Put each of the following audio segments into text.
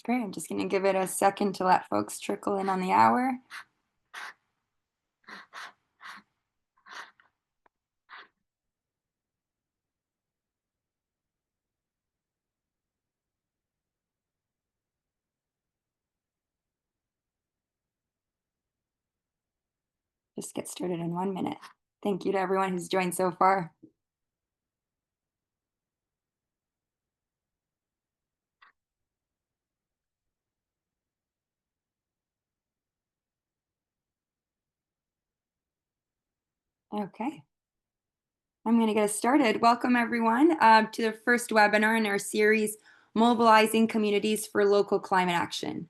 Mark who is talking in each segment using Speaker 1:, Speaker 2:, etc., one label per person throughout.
Speaker 1: Great. I'm just going to give it a second to let folks trickle in on the hour. Just get started in 1 minute. Thank you to everyone who's joined so far. Okay. I'm going to get us started. Welcome, everyone, to the first webinar in our series, Mobilizing Communities for Local Climate Action.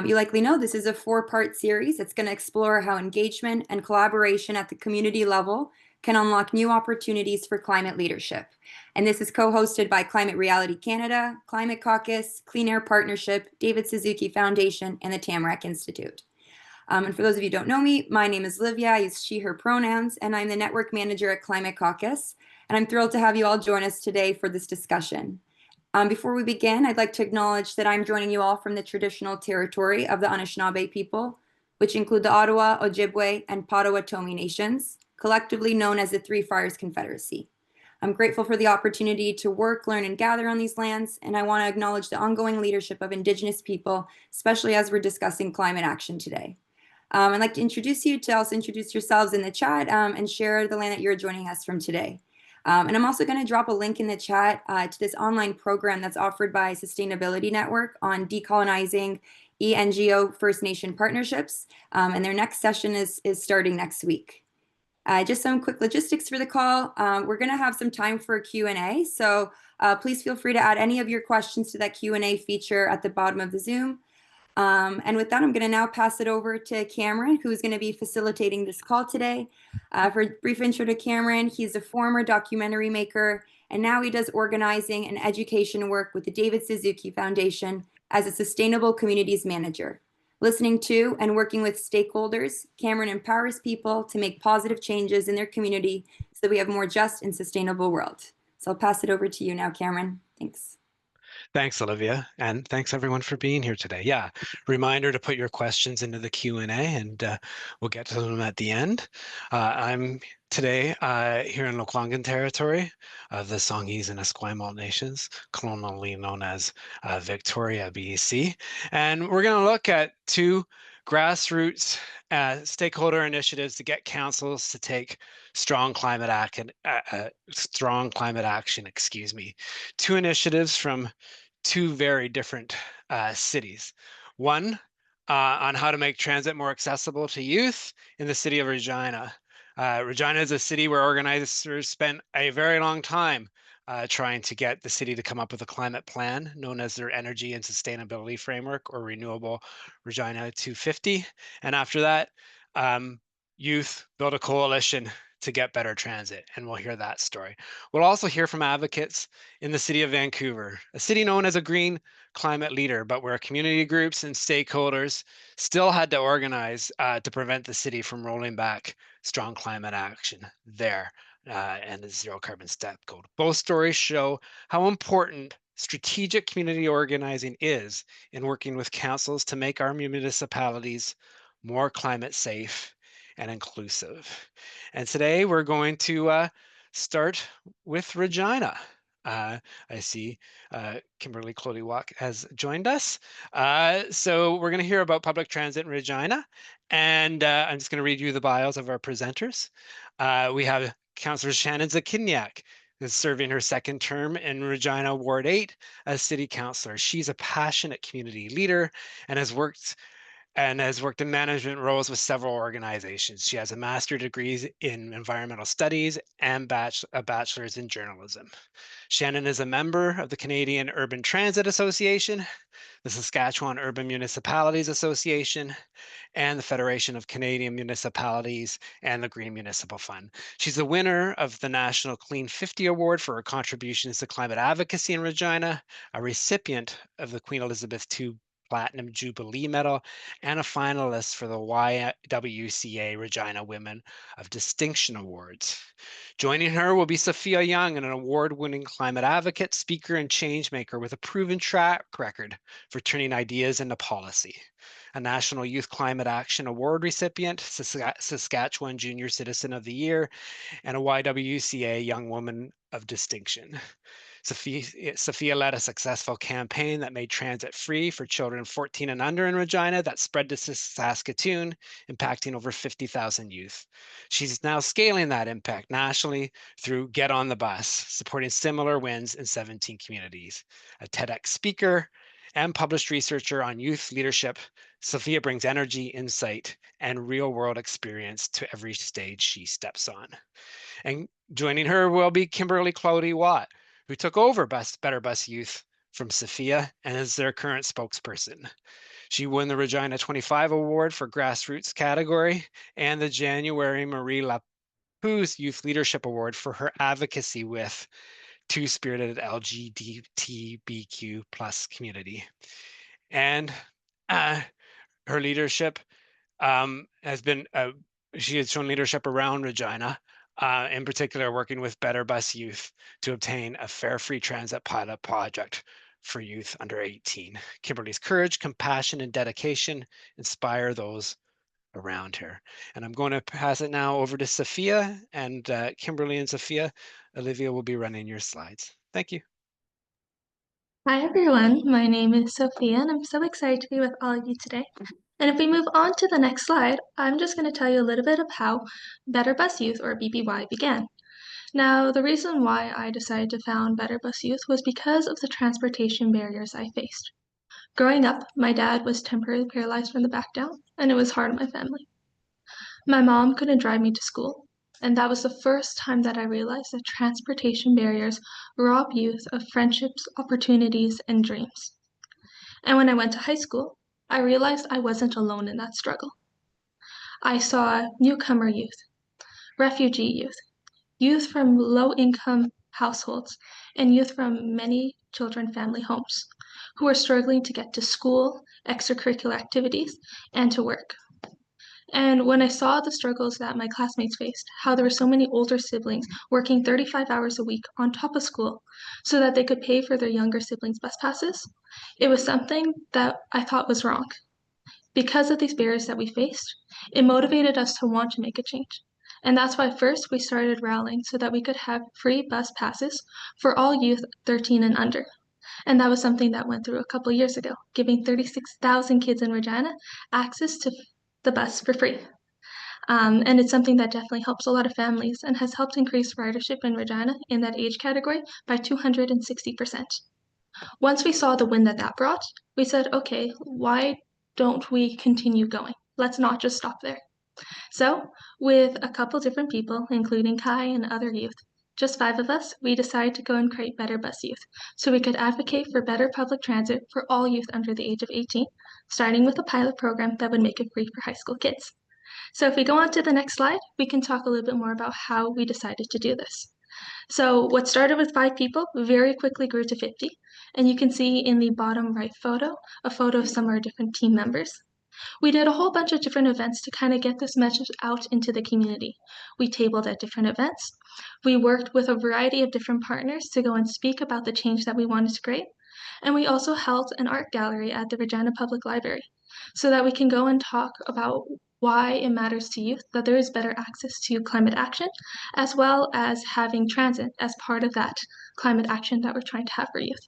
Speaker 1: You likely know this is a 4-part series. It's going to explore how engagement and collaboration at the community level can unlock new opportunities for climate leadership. And this is co-hosted by Climate Reality Canada, Climate Caucus, Clean Air Partnership, David Suzuki Foundation, and the Tamarack Institute. And for those of you who don't know me, my name is Livia. I use she, her pronouns, and I'm the network manager at Climate Caucus. And I'm thrilled to have you all join us today for this discussion. Before we begin, I'd like to acknowledge that I'm joining you all from the traditional territory of the Anishinaabe people, which include the Ottawa, Ojibwe, and Potawatomi nations, collectively known as the Three Fires Confederacy. I'm grateful for the opportunity to work, learn, and gather on these lands, and I want to acknowledge the ongoing leadership of Indigenous people, especially as we're discussing climate action today. I'd like to introduce you to also introduce yourselves in the chat and share the land that you're joining us from today. And I'm also going to drop a link in the chat to this online program that's offered by Sustainability Network on decolonizing ENGO First Nation partnerships. And their next session is starting next week. Just some quick logistics for the call. We're going to have some time for a Q&A. So please feel free to add any of your questions to that Q&A feature at the bottom of the Zoom. And with that, I'm going to now pass it over to Cameron, who's going to be facilitating this call today. For a brief intro to Cameron, he's a former documentary maker, and now he does organizing and education work with the David Suzuki Foundation as a sustainable communities manager. Listening to and working with stakeholders, Cameron empowers people to make positive changes in their community so that we have a more just and sustainable world. So I'll pass it over to you now, Cameron. Thanks.
Speaker 2: Thanks, Olivia, and thanks everyone for being here today. Yeah, reminder to put your questions into the Q&A, and we'll get to them at the end. I'm today here in Lekwungen territory of the Songhees and Esquimalt nations, colonially known as Victoria, BC. And we're going to look at 2 grassroots stakeholder initiatives to get councils to take strong climate action. 2 initiatives from 2 very different cities. One on how to make transit more accessible to youth in the city of Regina. Regina is a city where organizers spent a very long time trying to get the city to come up with a climate plan known as their Energy and Sustainability Framework, or Renewable Regina 250. And after that, youth built a coalition to get better transit, and we'll hear that story. We'll also hear from advocates in the city of Vancouver, a city known as a green climate leader, but where community groups and stakeholders still had to organize to prevent the city from rolling back strong climate action there and the zero carbon step code. Both stories show how important strategic community organizing is in working with councils to make our municipalities more climate safe and inclusive. And today we're going to start with Regina. I see Kimberly Kolody has joined us. So we're going to hear about public transit in Regina. And I'm just going to read you the bios of our presenters. We have Councillor Shanon Zachidniak, who's serving her 2nd term in Regina Ward 8 as City Councillor. She's a passionate community leader and has worked in management roles with several organizations. She has a master's degree in environmental studies and a bachelor's in journalism. Shanon is a member of the Canadian Urban Transit Association, the Saskatchewan Urban Municipalities Association, and the Federation of Canadian Municipalities and the Green Municipal Fund. She's the winner of the National Clean 50 Award for her contributions to climate advocacy in Regina, a recipient of the Queen Elizabeth II Platinum Jubilee Medal and a finalist for the YWCA Regina Women of Distinction Awards. Joining her will be Sophia Young, an award-winning climate advocate, speaker, and changemaker with a proven track record for turning ideas into policy. A National Youth Climate Action Award recipient, Saskatchewan Junior Citizen of the Year, and a YWCA Young Woman of Distinction. Sophia led a successful campaign that made transit free for children 14 and under in Regina that spread to Saskatoon, impacting over 50,000 youth. She's now scaling that impact nationally through Get on the Bus, supporting similar wins in 17 communities. A TEDx speaker and published researcher on youth leadership, Sophia brings energy, insight, and real-world experience to every stage she steps on. And joining her will be Kimberly Kolody Watt, who took over Better Bus Youth from Sophia and is their current spokesperson. She won the Regina 25 Award for Grassroots category and the January Marie Lapou's Youth Leadership Award for her advocacy with two-spirited LGBTQ plus community. And her leadership has been, she has shown leadership around Regina, in particular working with Better Bus Youth to obtain a fare free transit pilot project for youth under 18. Kimberly's courage, compassion, and dedication inspire those around her. And I'm going to pass it now over to Sophia, and Kimberly and Sophia, Olivia will be running your slides. Thank you.
Speaker 3: Hi everyone, my name is Sophia and I'm so excited to be with all of you today. And if we move on to the next slide, I'm just going to tell you a little bit of how Better Bus Youth, or BBY, began. Now, the reason why I decided to found Better Bus Youth was because of the transportation barriers I faced. Growing up, my dad was temporarily paralyzed from the back down, and it was hard on my family. My mom couldn't drive me to school, and that was the first time that I realized that transportation barriers rob youth of friendships, opportunities, and dreams. And when I went to high school, I realized I wasn't alone in that struggle. I saw newcomer youth, refugee youth, youth from low-income households, and youth from many children family homes who are struggling to get to school, extracurricular activities, and to work. And when I saw the struggles that my classmates faced, how there were so many older siblings working 35 hours a week on top of school so that they could pay for their younger siblings' bus passes, it was something that I thought was wrong. Because of these barriers that we faced, it motivated us to want to make a change. And that's why first we started rallying so that we could have free bus passes for all youth 13 and under. And that was something that went through a couple years ago, giving 36,000 kids in Regina access to the bus for free. And it's something that definitely helps a lot of families and has helped increase ridership in Regina in that age category by 260%. Once we saw the win that that brought, we said, okay, why don't we continue going? Let's not just stop there. So, with a couple different people, including Kai and other youth, just 5 of us, we decided to go and create Better Bus Youth so we could advocate for better public transit for all youth under the age of 18, starting with a pilot program that would make it free for high school kids. So if we go on to the next slide, we can talk a little bit more about how we decided to do this. So what started with 5 people very quickly grew to 50, and you can see in the bottom right photo, a photo of some of our different team members. We did a whole bunch of different events to kind of get this message out into the community. We tabled at different events. We worked with a variety of different partners to go and speak about the change that we wanted to create. And we also held an art gallery at the Regina Public Library so that we can go and talk about why it matters to youth that there is better access to climate action, as well as having transit as part of that climate action that we're trying to have for youth.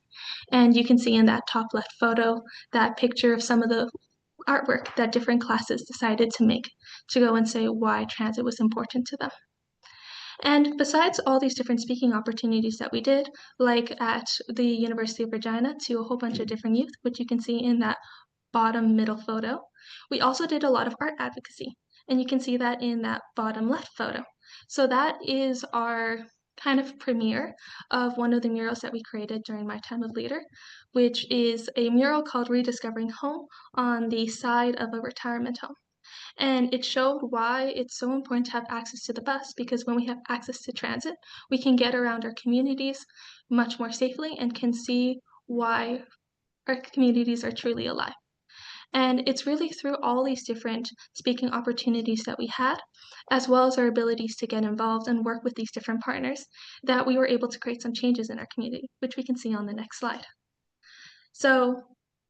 Speaker 3: And you can see in that top left photo that picture of some of the artwork that different classes decided to make to go and say why transit was important to them. And besides all these different speaking opportunities that we did, like at the University of Regina to a whole bunch of different youth, which you can see in that bottom middle photo, we also did a lot of art advocacy. And you can see that in that bottom left photo. So that is our kind of premiere of one of the murals that we created during my time of leader, which is a mural called Rediscovering Home on the side of a retirement home. And it showed why it's so important to have access to the bus, because when we have access to transit, we can get around our communities much more safely and can see why our communities are truly alive. And it's really through all these different speaking opportunities that we had, as well as our abilities to get involved and work with these different partners, that we were able to create some changes in our community, which we can see on the next slide. So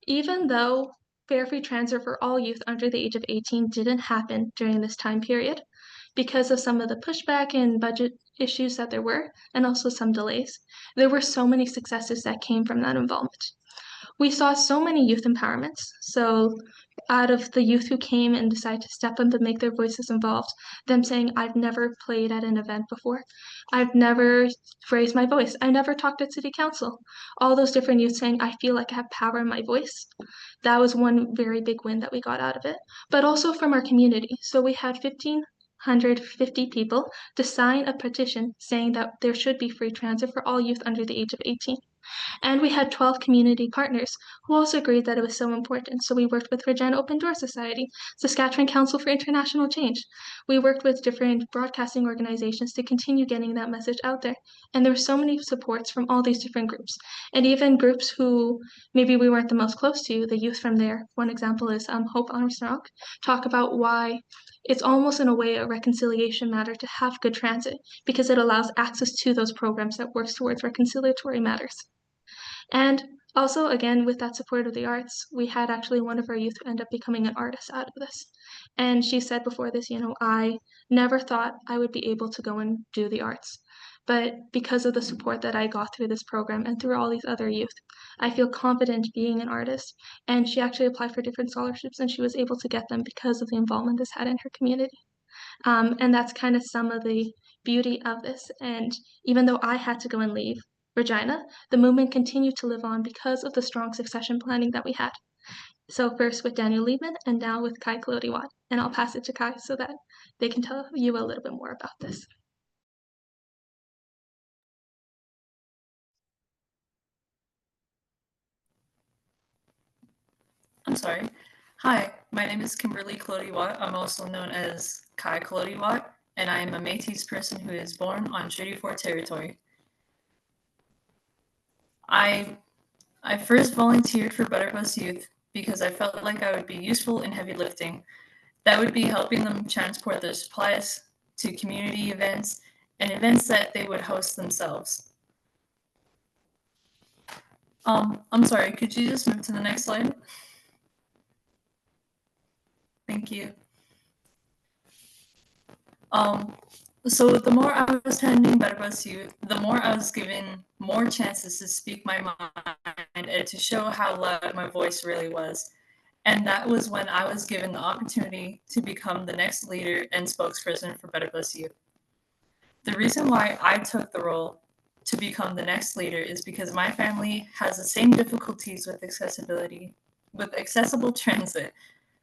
Speaker 3: even though fair free transfer for all youth under the age of 18 didn't happen during this time period, because of some of the pushback and budget issues that there were, and also some delays, there were so many successes that came from that involvement. We saw so many youth empowerments. So out of the youth who came and decided to step up and make their voices involved, them saying, I've never played at an event before. I've never raised my voice. I never talked at city council. All those different youth saying, I feel like I have power in my voice. That was one very big win that we got out of it. But also from our community. So we had 1,550 people to sign a petition saying that there should be free transit for all youth under the age of 18. And we had 12 community partners who also agreed that it was so important. So we worked with Regina Open Door Society, Saskatchewan Council for International Change. We worked with different broadcasting organizations to continue getting that message out there. And there were so many supports from all these different groups. And even groups who maybe we weren't the most close to, the youth from there. One example is Hope Armstrong, talk about why it's almost in a way a reconciliation matter to have good transit because it allows access to those programs that works towards reconciliatory matters. And also, again, with that support of the arts, we had actually one of our youth end up becoming an artist out of this. And she said before this, I never thought I would be able to go and do the arts. But because of the support that I got through this program and through all these other youth, I feel confident being an artist. And she actually applied for different scholarships and she was able to get them because of the involvement this had in her community. And that's kind of some of the beauty of this. And even though I had to go and leave Regina, the movement continued to live on because of the strong succession planning that we had. So first with Daniel Liebman and now with Kolody. And I'll pass it to Kai so that they can tell you a little bit more about this.
Speaker 4: I'm sorry. Hi, my name is Kimberly Kolody. I'm also known as Kai Kolody, and I am a Métis person who is born on Treaty 4 territory. I first volunteered for Better Bus Youth because I felt like I would be useful in heavy lifting. That would be helping them transport their supplies to community events and events that they would host themselves. I'm sorry, could you just move to the next slide? Thank you. So the more I was attending Better Bus Youth, the more I was given more chances to speak my mind and to show how loud my voice really was. And that was when I was given the opportunity to become the next leader and spokesperson for Better Bus Youth. The reason why I took the role to become the next leader is because my family has the same difficulties with accessible transit.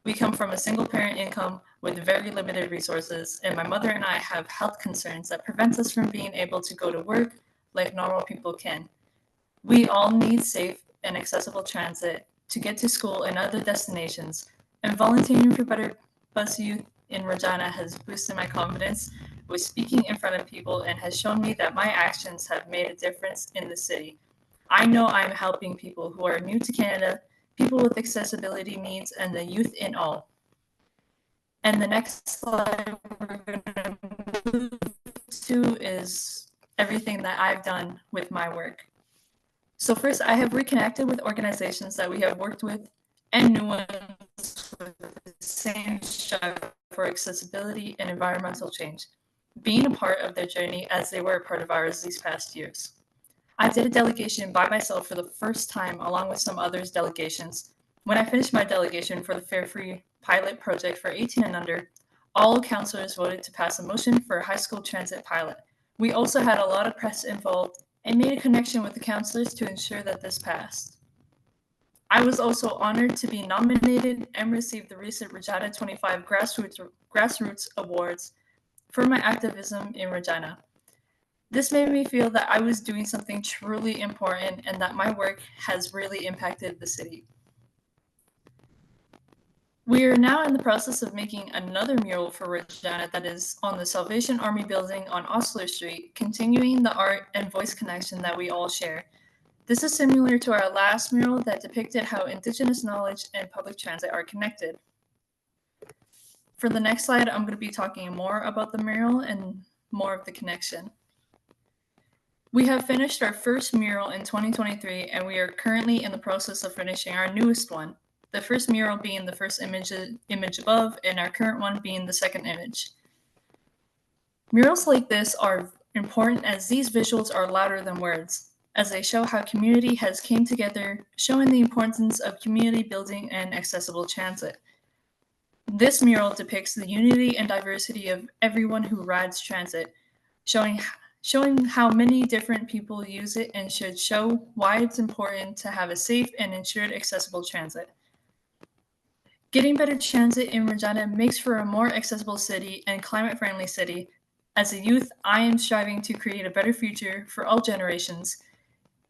Speaker 4: We come from a single parent income with very limited resources, and my mother and I have health concerns that prevents us from being able to go to work like normal people can. We all need safe and accessible transit to get to school and other destinations, and volunteering for Better Bus Youth in Regina has boosted my confidence with speaking in front of people and has shown me that my actions have made a difference in the city. I know I'm helping people who are new to Canada, people with accessibility needs, and the youth in all. And the next slide we're going to move to is everything that I've done with my work. So first, I have reconnected with organizations that we have worked with and new ones with the same strive for accessibility and environmental change, being a part of their journey as they were a part of ours these past years. I did a delegation by myself for the first time along with some others' delegations. When I finished my delegation for the Fare Free pilot project for 18 and under, all councillors voted to pass a motion for a high school transit pilot. We also had a lot of press involved and made a connection with the councillors to ensure that this passed. I was also honored to be nominated and receive the recent Regina 25 Grassroots Awards for my activism in Regina. This made me feel that I was doing something truly important and that my work has really impacted the city. We are now in the process of making another mural for Regina that is on the Salvation Army building on Osler Street, continuing the art and voice connection that we all share. This is similar to our last mural that depicted how Indigenous knowledge and public transit are connected. For the next slide, I'm going to be talking more about the mural and more of the connection. We have finished our first mural in 2023, and we are currently in the process of finishing our newest one. The first mural being the first image above, and our current one being the second image. Murals like this are important as these visuals are louder than words, as they show how community has came together, showing the importance of community building and accessible transit. This mural depicts the unity and diversity of everyone who rides transit, showing how many different people use it and should show why it's important to have a safe and ensured accessible transit. Getting better transit in Regina makes for a more accessible city and climate-friendly city. As a youth, I am striving to create a better future for all generations.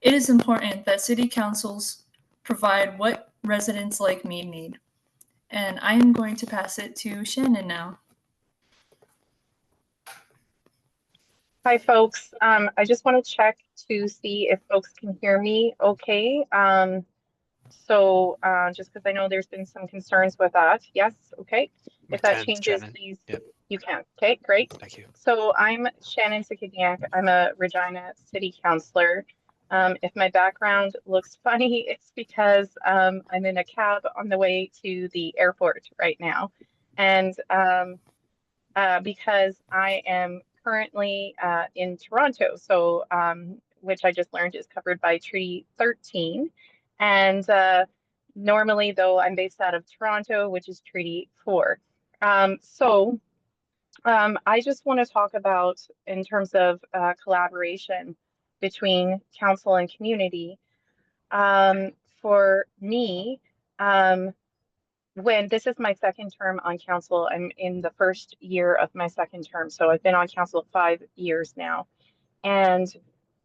Speaker 4: It is important that city councils provide what residents like me need. And I am going to pass it to Shanon now.
Speaker 5: Hi, folks. I just want to check to see if folks can hear me okay. Just because I know there's been some concerns with that. Yes, okay. If that changes, please, you can. Okay, great.
Speaker 2: Thank you.
Speaker 5: So I'm Shanon Zachidniak. I'm a Regina City Councillor. If my background looks funny, it's because I'm in a cab on the way to the airport right now. And because I am currently in Toronto, so which I just learned is covered by Treaty 13. And normally, though, I'm based out of Toronto, which is Treaty 4. I just want to talk about, in terms of collaboration between council and community. For me, when this is my second term on council, I'm in the first year of my second term. So I've been on council 5 years now. And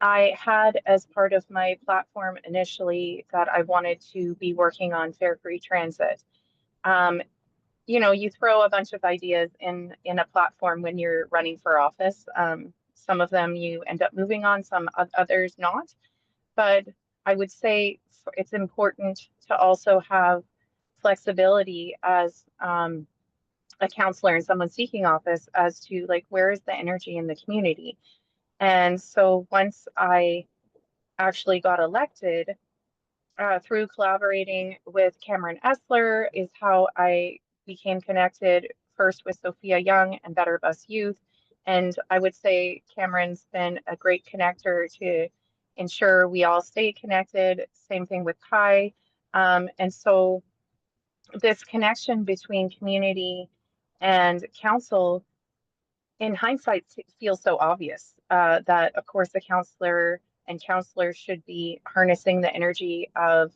Speaker 5: I had as part of my platform initially that I wanted to be working on fare free transit. You know, you throw a bunch of ideas in a platform when you're running for office. Some of them you end up moving on, some others not. But I would say it's important to also have flexibility as a counselor and someone seeking office as to like, where is the energy in the community? And so once I actually got elected, through collaborating with Cameron Esler is how I became connected first with Sophia Young and Better Bus Youth. And I would say Cameron's been a great connector to ensure we all stay connected. Same thing with Kai. And so this connection between community and council, in hindsight, feels so obvious that, of course, the counselor and counselors should be harnessing the energy of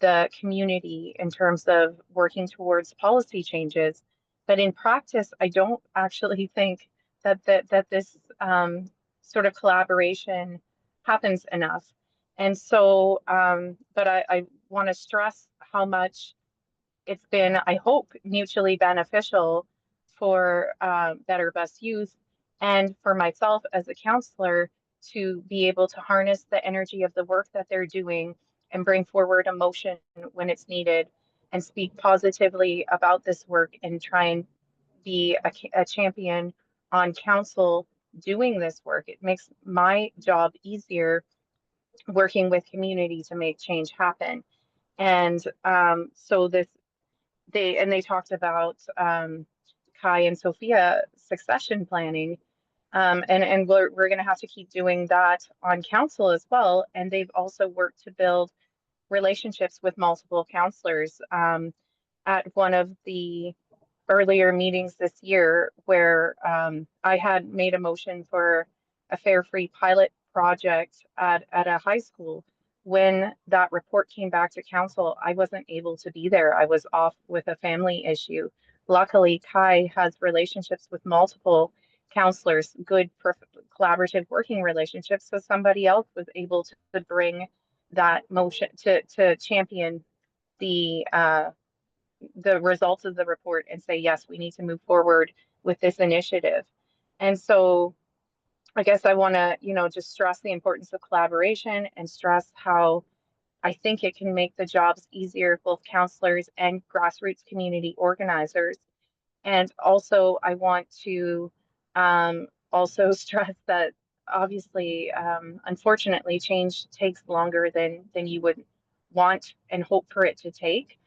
Speaker 5: the community in terms of working towards policy changes. But in practice, I don't actually think that this sort of collaboration happens enough. And so, but I want to stress how much it's been, I hope, mutually beneficial for Better Bus Youth and for myself as a counselor to be able to harness the energy of the work that they're doing and bring forward emotion when it's needed and speak positively about this work and try and be a champion on council doing this work. It makes my job easier working with community to make change happen. And so they talked about Kai and Sophia succession planning. And we're going to have to keep doing that on council as well. And they've also worked to build relationships with multiple counselors. At one of the earlier meetings this year where I had made a motion for a fare-free pilot project at a high school. When that report came back to council, I wasn't able to be there. I was off with a family issue. Luckily, Kai has relationships with multiple counselors, good collaborative working relationships. So somebody else was able to bring that motion to champion the results of the report and say, yes, we need to move forward with this initiative. And so I guess I want to, just stress the importance of collaboration and stress how I think it can make the jobs easier, both counselors and grassroots community organizers. And also, I want to also stress that obviously, unfortunately, change takes longer than you would want and hope for it to take.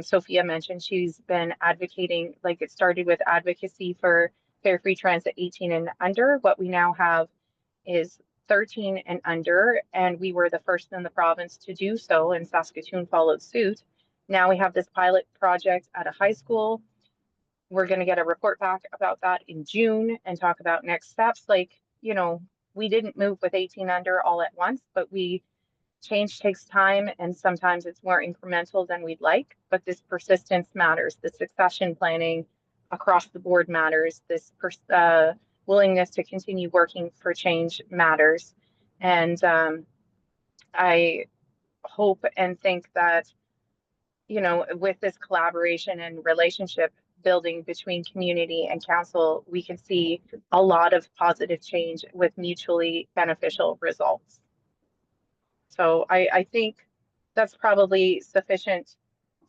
Speaker 5: Sophia mentioned she's been advocating, like it started with advocacy for fare free transit 18 and under. What we now have is 13 and under, and we were the first in the province to do so, and Saskatoon followed suit. Now we have this pilot project at a high school. We're going to get a report back about that in June and talk about next steps. Like, we didn't move with 18 under all at once, but change takes time, and sometimes it's more incremental than we'd like, but this persistence matters. The succession planning across the board matters. This willingness to continue working for change matters. And I hope and think that, with this collaboration and relationship building between community and council, we can see a lot of positive change with mutually beneficial results. So I think that's probably sufficient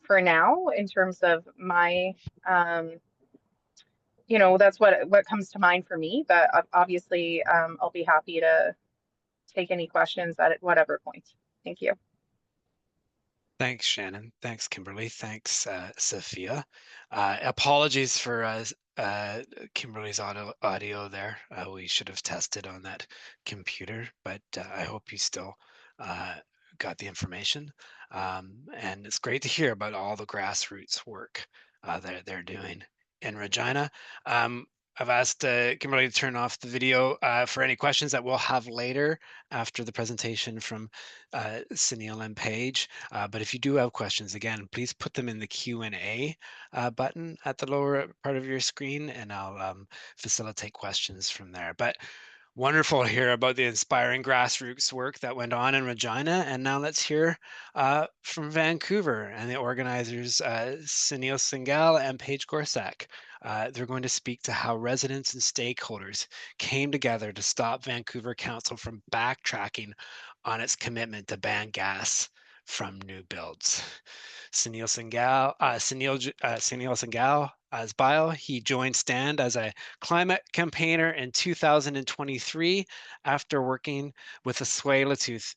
Speaker 5: for now in terms of my, that's what comes to mind for me. But obviously, I'll be happy to take any questions at whatever point. Thank you.
Speaker 2: Thanks, Shanon. Thanks, Kimberly. Thanks, Sophia. Apologies for Kimberly's audio there. We should have tested on that computer, but I hope you still got the information. And it's great to hear about all the grassroots work that they're doing in Regina. I've asked Kimberly to turn off the video for any questions that we'll have later after the presentation from Sunil and Paige. But if you do have questions, again, please put them in the Q&A button at the lower part of your screen, and I'll facilitate questions from there. But wonderful to hear about the inspiring grassroots work that went on in Regina. And now let's hear from Vancouver and the organizers, Sunil Singal and Paige Gorsak. They're going to speak to how residents and stakeholders came together to stop Vancouver Council from backtracking on its commitment to ban gas from new builds. Sunil Singal, as bio, he joined STAND as a climate campaigner in 2023 after working with the Tsleil-Waututh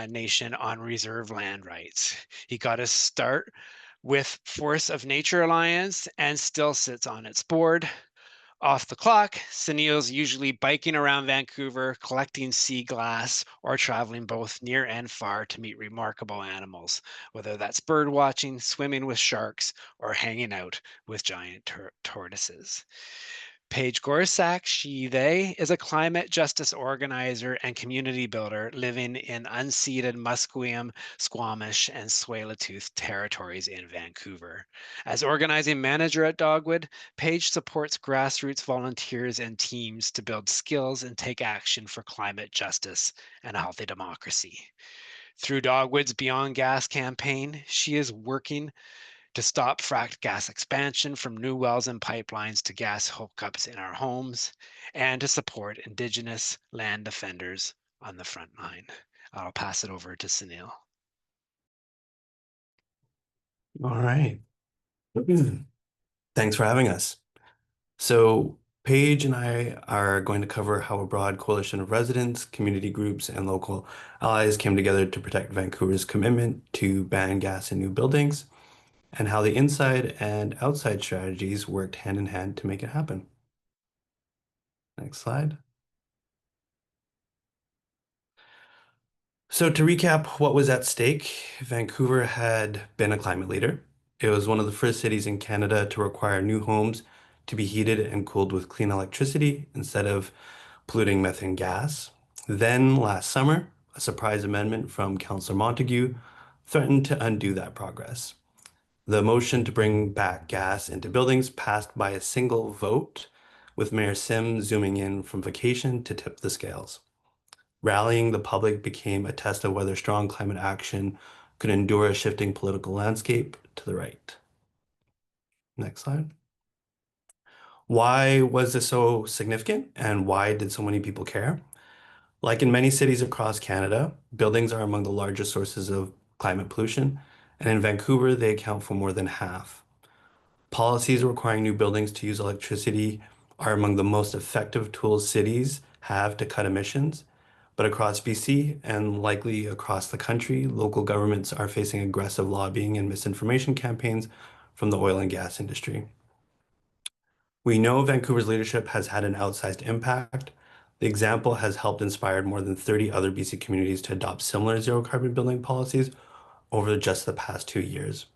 Speaker 2: Nation on reserve land rights. He got his start with Force of Nature Alliance and still sits on its board. Off the clock, Sunil's usually biking around Vancouver, collecting sea glass, or traveling both near and far to meet remarkable animals, whether that's bird watching, swimming with sharks, or hanging out with giant tortoises. Paige Gorsak, they, is a climate justice organizer and community builder living in unceded Musqueam, Squamish, and Tsleil-Waututh territories in Vancouver. As organizing manager at Dogwood, Paige supports grassroots volunteers and teams to build skills and take action for climate justice and a healthy democracy. Through Dogwood's Beyond Gas campaign, she is working to stop fracked gas expansion from new wells and pipelines to gas hookups in our homes, and to support Indigenous land defenders on the front line. I'll pass it over to Sunil.
Speaker 6: All right. Thanks for having us. So Paige and I are going to cover how a broad coalition of residents, community groups, and local allies came together to protect Vancouver's commitment to ban gas in new buildings, and how the inside and outside strategies worked hand in hand to make it happen. Next slide. So to recap what was at stake, Vancouver had been a climate leader. It was one of the first cities in Canada to require new homes to be heated and cooled with clean electricity instead of polluting methane gas. Then last summer, a surprise amendment from Councillor Montague threatened to undo that progress. The motion to bring back gas into buildings passed by a single vote, with Mayor Sim zooming in from vacation to tip the scales. Rallying the public became a test of whether strong climate action could endure a shifting political landscape to the right. Next slide. Why was this so significant, and why did so many people care? Like in many cities across Canada, buildings are among the largest sources of climate pollution, and in Vancouver, they account for more than half. Policies requiring new buildings to use electricity are among the most effective tools cities have to cut emissions. But across BC and likely across the country, local governments are facing aggressive lobbying and misinformation campaigns from the oil and gas industry. We know Vancouver's leadership has had an outsized impact. The example has helped inspire more than 30 other BC communities to adopt similar zero carbon building policies over just the past 2 years.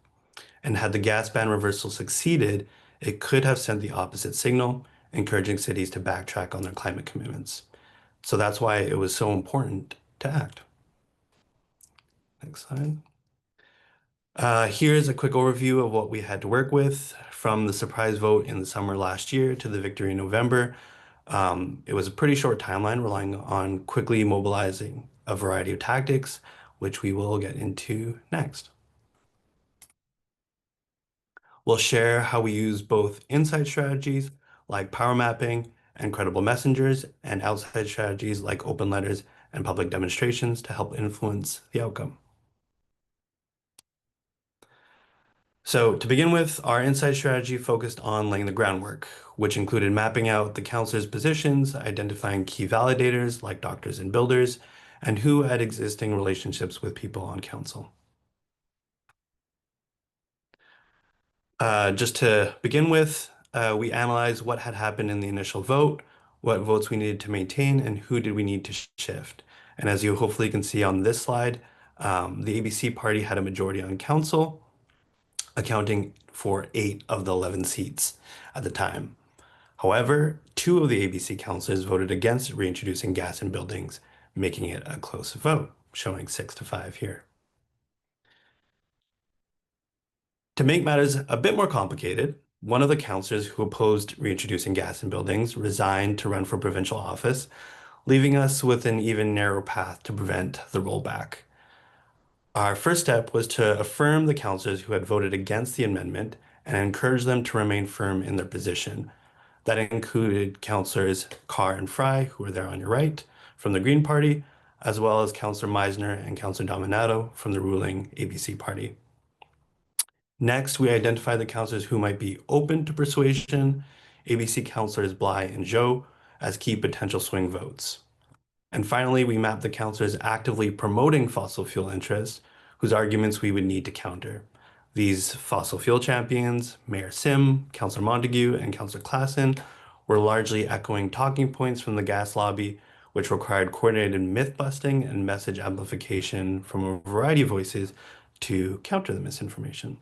Speaker 6: And had the gas ban reversal succeeded, it could have sent the opposite signal, encouraging cities to backtrack on their climate commitments. So that's why it was so important to act. Next slide. Here's a quick overview of what we had to work with from the surprise vote in the summer last year to the victory in November. It was a pretty short timeline, relying on quickly mobilizing a variety of tactics, which we will get into next. We'll share how we use both inside strategies like power mapping and credible messengers, and outside strategies like open letters and public demonstrations to help influence the outcome. So to begin with, our inside strategy focused on laying the groundwork, which included mapping out the councillors' positions, identifying key validators like doctors and builders, and who had existing relationships with people on council. Just to begin with, we analyzed what had happened in the initial vote, what votes we needed to maintain, and who did we need to shift. And as you hopefully can see on this slide, the ABC party had a majority on council, accounting for 8 of the 11 seats at the time. However, 2 of the ABC councillors voted against reintroducing gas in buildings, making it a close vote, showing 6-5 here. To make matters a bit more complicated, one of the councillors who opposed reintroducing gas in buildings resigned to run for provincial office, leaving us with an even narrower path to prevent the rollback. Our first step was to affirm the councillors who had voted against the amendment and encourage them to remain firm in their position. That included councillors Carr and Fry, who are there on your right, from the Green Party, as well as Councillor Meisner and Councillor Dominato from the ruling ABC Party. Next, we identified the councillors who might be open to persuasion, ABC councillors Bly and Joe, as key potential swing votes. And finally, we mapped the councillors actively promoting fossil fuel interests, whose arguments we would need to counter. These fossil fuel champions, Mayor Sim, Councillor Montague, and Councillor Klassen, were largely echoing talking points from the gas lobby, which required coordinated myth-busting and message amplification from a variety of voices to counter the misinformation.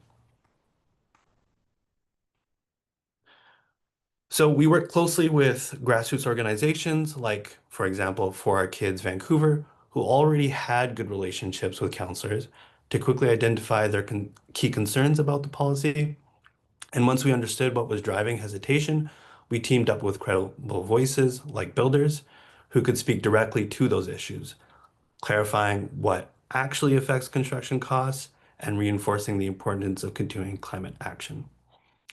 Speaker 6: So we work closely with grassroots organizations like, for example, For Our Kids Vancouver, who already had good relationships with councillors, to quickly identify their key concerns about the policy. And once we understood what was driving hesitation, we teamed up with credible voices like builders who could speak directly to those issues, clarifying what actually affects construction costs and reinforcing the importance of continuing climate action.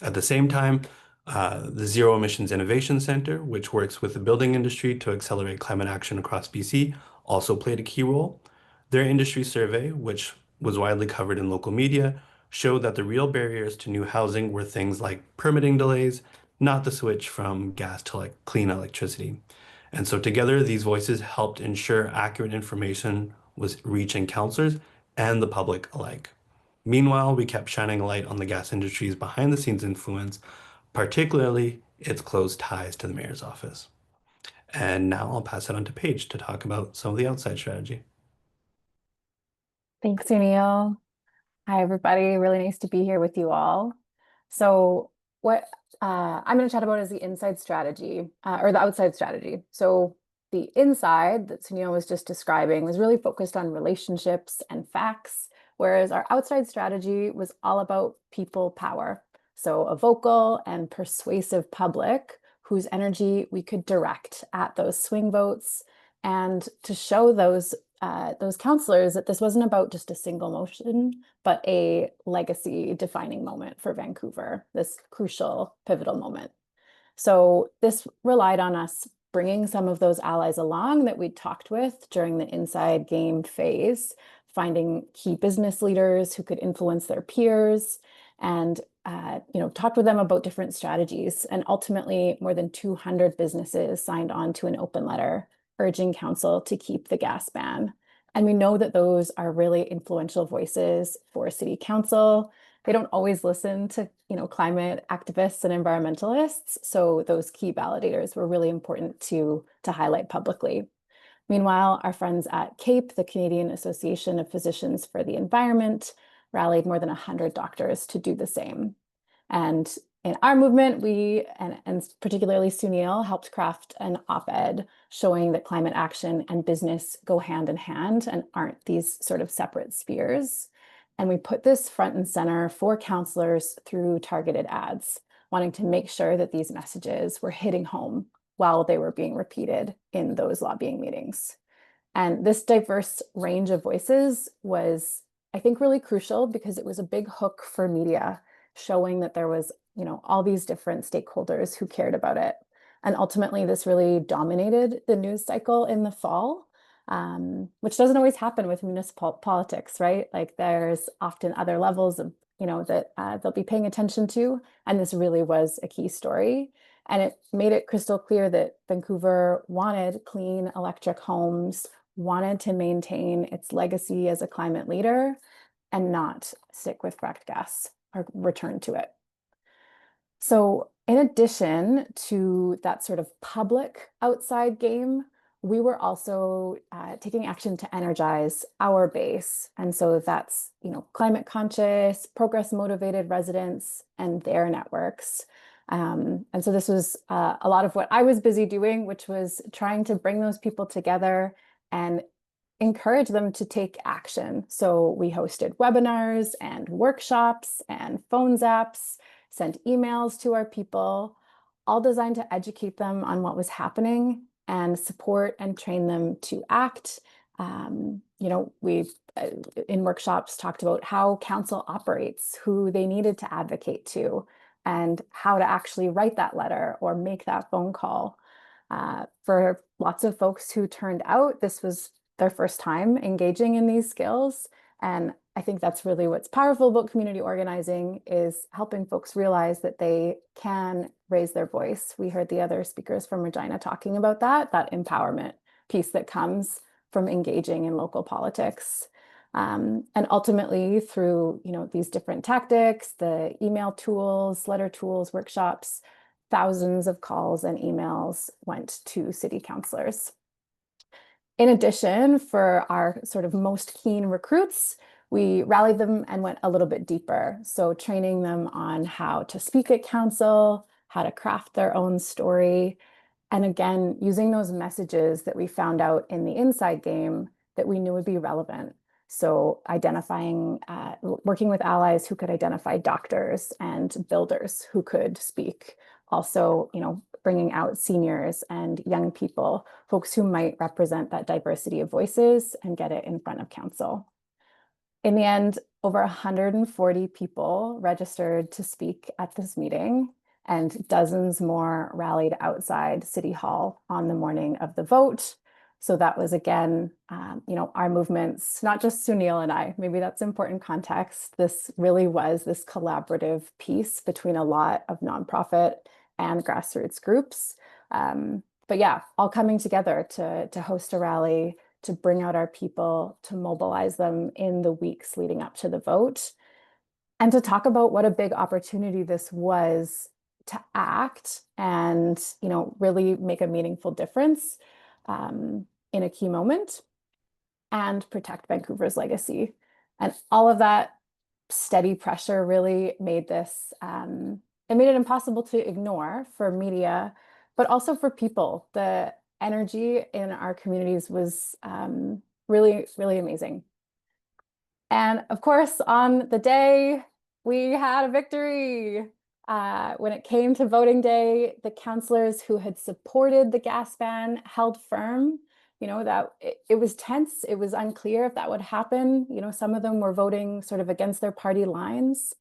Speaker 6: At the same time, the Zero Emissions Innovation Center, which works with the building industry to accelerate climate action across BC, also played a key role. Their industry survey, which was widely covered in local media, showed that the real barriers to new housing were things like permitting delays, not the switch from gas to clean electricity. And so together, these voices helped ensure accurate information was reaching councillors and the public alike. Meanwhile, we kept shining a light on the gas industry's behind-the-scenes influence, particularly its close ties to the mayor's office. And now I'll pass it on to Paige to talk about some of the outside strategy.
Speaker 7: Thanks, Sunil. Hi, everybody. Really nice to be here with you all. So what I'm going to chat about is the inside strategy or the outside strategy. So the inside that Sunil was just describing was really focused on relationships and facts, whereas our outside strategy was all about people power. So a vocal and persuasive public whose energy we could direct at those swing votes, and to show those councillors that this wasn't about just a single motion, but a legacy defining moment for Vancouver, this crucial pivotal moment. So this relied on us bringing some of those allies along that we'd talked with during the inside game phase, finding key business leaders who could influence their peers, and talked with them about different strategies. And ultimately, more than 200 businesses signed on to an open letter urging council to keep the gas ban. And we know that those are really influential voices for city council. They don't always listen to, climate activists and environmentalists. So those key validators were really important to highlight publicly. Meanwhile, our friends at CAPE, the Canadian Association of Physicians for the Environment, rallied more than 100 doctors to do the same. And in our movement, we, and particularly Sunil, helped craft an op-ed showing that climate action and business go hand in hand and aren't these sort of separate spheres. And we put this front and center for councillors through targeted ads, wanting to make sure that these messages were hitting home while they were being repeated in those lobbying meetings. And this diverse range of voices was, I think, really crucial because it was a big hook for media, showing that there was, all these different stakeholders who cared about it. And ultimately, this really dominated the news cycle in the fall, which doesn't always happen with municipal politics, right? Like there's often other levels of, that they'll be paying attention to. And this really was a key story. And it made it crystal clear that Vancouver wanted clean electric homes, wanted to maintain its legacy as a climate leader, and not stick with fracked gas or return to it. So in addition to that sort of public outside game, we were also taking action to energize our base. And so that's, climate conscious, progress motivated residents and their networks. And so this was a lot of what I was busy doing, which was trying to bring those people together and encourage them to take action. So we hosted webinars and workshops and phone zaps, sent emails to our people, all designed to educate them on what was happening and support and train them to act. We in workshops talked about how council operates, who they needed to advocate to, and how to actually write that letter or make that phone call. For lots of folks who turned out, this was their first time engaging in these skills. And I think that's really what's powerful about community organizing, is helping folks realize that they can raise their voice. We heard the other speakers from Regina talking about that empowerment piece that comes from engaging in local politics. And ultimately through, these different tactics, the email tools, letter tools, workshops, thousands of calls and emails went to city councillors. In addition, for our sort of most keen recruits, we rallied them and went a little bit deeper. So training them on how to speak at council, how to craft their own story, and again, using those messages that we found out in the inside game that we knew would be relevant. So identifying, working with allies who could identify doctors and builders who could speak. Also, bringing out seniors and young people, folks who might represent that diversity of voices and get it in front of council. In the end, over 140 people registered to speak at this meeting, and dozens more rallied outside City Hall on the morning of the vote. So that was, again, our movements, not just Sunil and I, maybe that's important context. This really was this collaborative piece between a lot of nonprofit and grassroots groups. But yeah, all coming together to host a rally, to bring out our people, to mobilize them in the weeks leading up to the vote, and to talk about what a big opportunity this was to act and, really make a meaningful difference in a key moment and protect Vancouver's legacy. And all of that steady pressure really made this, it made it impossible to ignore for media, but also for people. The energy in our communities was really, really amazing. And of course, on the day, we had a victory. When it came to voting day, the councillors who had supported the gas ban held firm. That it was tense. It was unclear if that would happen. Some of them were voting sort of against their party lines.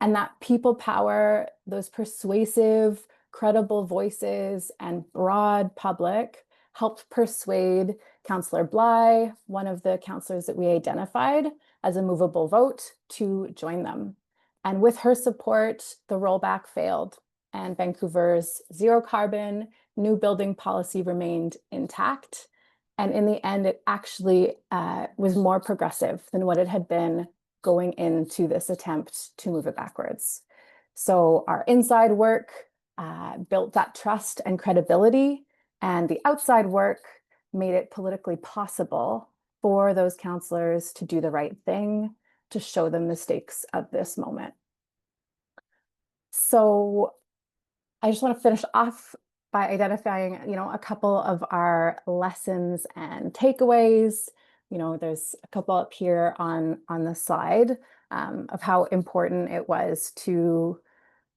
Speaker 7: And that people power, those persuasive, credible voices and broad public helped persuade Councillor Bly, one of the councillors that we identified as a movable vote, to join them. And with her support, the rollback failed, and Vancouver's zero carbon new building policy remained intact. And in the end, it actually was more progressive than what it had been going into this attempt to move it backwards. So our inside work built that trust and credibility, and the outside work made it politically possible for those councillors to do the right thing, to show the mistakes of this moment. So I just want to finish off by identifying, a couple of our lessons and takeaways. There's a couple up here on the slide of how important it was to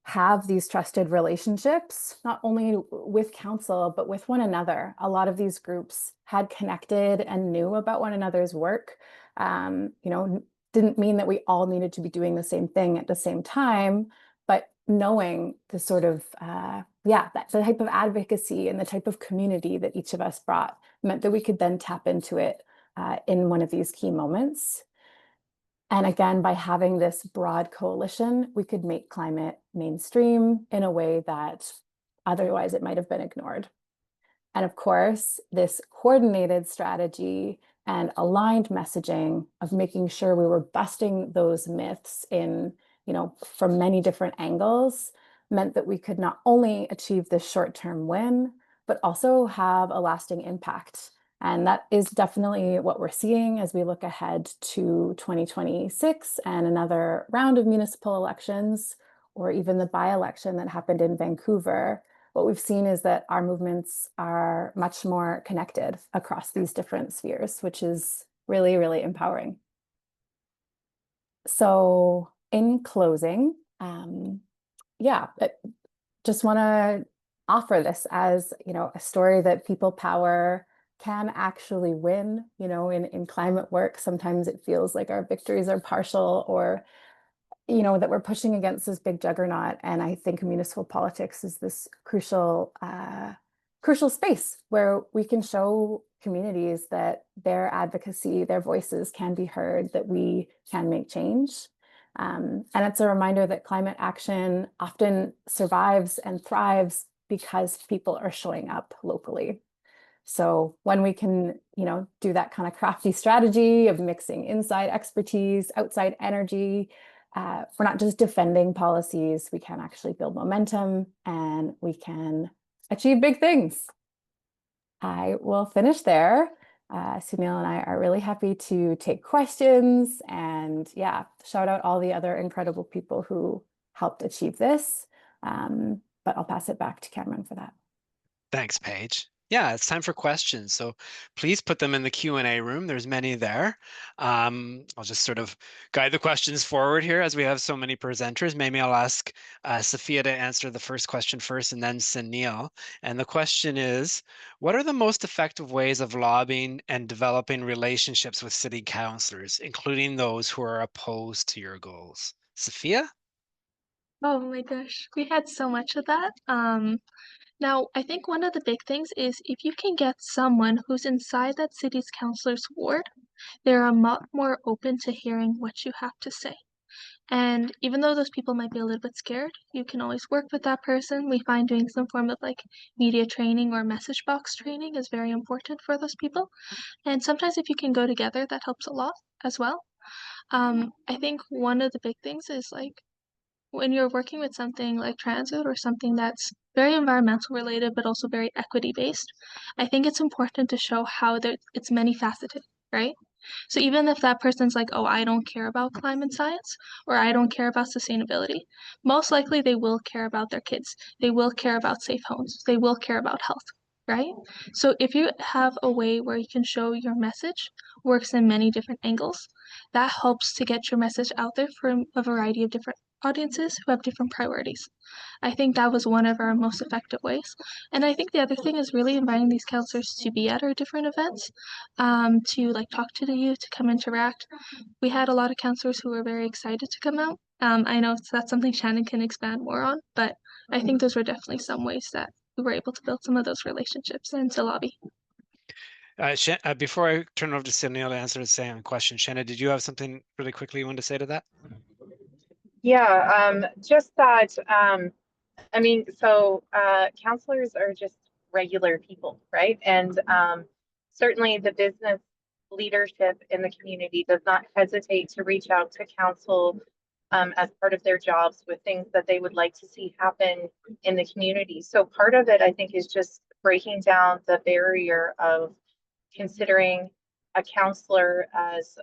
Speaker 7: have these trusted relationships, not only with council, but with one another. A lot of these groups had connected and knew about one another's work. Didn't mean that we all needed to be doing the same thing at the same time, but knowing the sort of, the type of advocacy and the type of community that each of us brought meant that we could then tap into it in one of these key moments. And again, by having this broad coalition, we could make climate mainstream in a way that otherwise it might have been ignored. And of course, this coordinated strategy and aligned messaging of making sure we were busting those myths in, from many different angles meant that we could not only achieve this short-term win, but also have a lasting impact. And that is definitely what we're seeing as we look ahead to 2026 and another round of municipal elections, or even the by-election that happened in Vancouver. What we've seen is that our movements are much more connected across these different spheres, which is really, really empowering. So in closing, just want to offer this as, a story that people power can actually win. In climate work, sometimes it feels like our victories are partial, or that we're pushing against this big juggernaut. And I think municipal politics is this crucial space where we can show communities that their advocacy, their voices can be heard, that we can make change. And it's a reminder that climate action often survives and thrives because people are showing up locally. So when we can, do that kind of crafty strategy of mixing inside expertise, outside energy, we're not just defending policies, we can actually build momentum and we can achieve big things. I will finish there. Sunil and I are really happy to take questions and shout out all the other incredible people who helped achieve this. But I'll pass it back to Cameron for that.
Speaker 2: Thanks, Paige. Yeah, it's time for questions. So please put them in the Q&A room. There's many there. I'll just sort of guide the questions forward here as we have so many presenters. Maybe I'll ask Sophia to answer the first question first, and then Sunil. And the question is, what are the most effective ways of lobbying and developing relationships with city councillors, including those who are opposed to your goals? Sophia?
Speaker 3: Oh my gosh, we had so much of that. Now, I think one of the big things is if you can get someone who's inside that city's councillor's ward, they're a lot more open to hearing what you have to say. And even though those people might be a little bit scared, you can always work with that person. We find doing some form of media training or message box training is very important for those people. And sometimes if you can go together, that helps a lot as well. I think one of the big things is when you're working with something like transit or something that's very environmental related, but also very equity based, I think it's important to show how it's many faceted, right? So even if that person's like, oh, I don't care about climate science or I don't care about sustainability, most likely they will care about their kids. They will care about safe homes. They will care about health, right? So if you have a way where you can show your message works in many different angles, that helps to get your message out there for a variety of different audiences who have different priorities. I think that was one of our most effective ways. And I think the other thing is really inviting these counselors to be at our different events, to talk to the youth, to come interact. We had a lot of counselors who were very excited to come out I know that's something Shanon can expand more on, but I think those were definitely some ways that we were able to build some of those relationships and to lobby.
Speaker 2: Before I turn it over to Sunil to answer the same question, Shanna, did you have something really quickly you wanted to say to that?
Speaker 5: Yeah, just that, I mean, so counselors are just regular people, right? And certainly the business leadership in the community does not hesitate to reach out to council as part of their jobs with things that they would like to see happen in the community. So part of it, I think, is just breaking down the barrier of considering a counselor as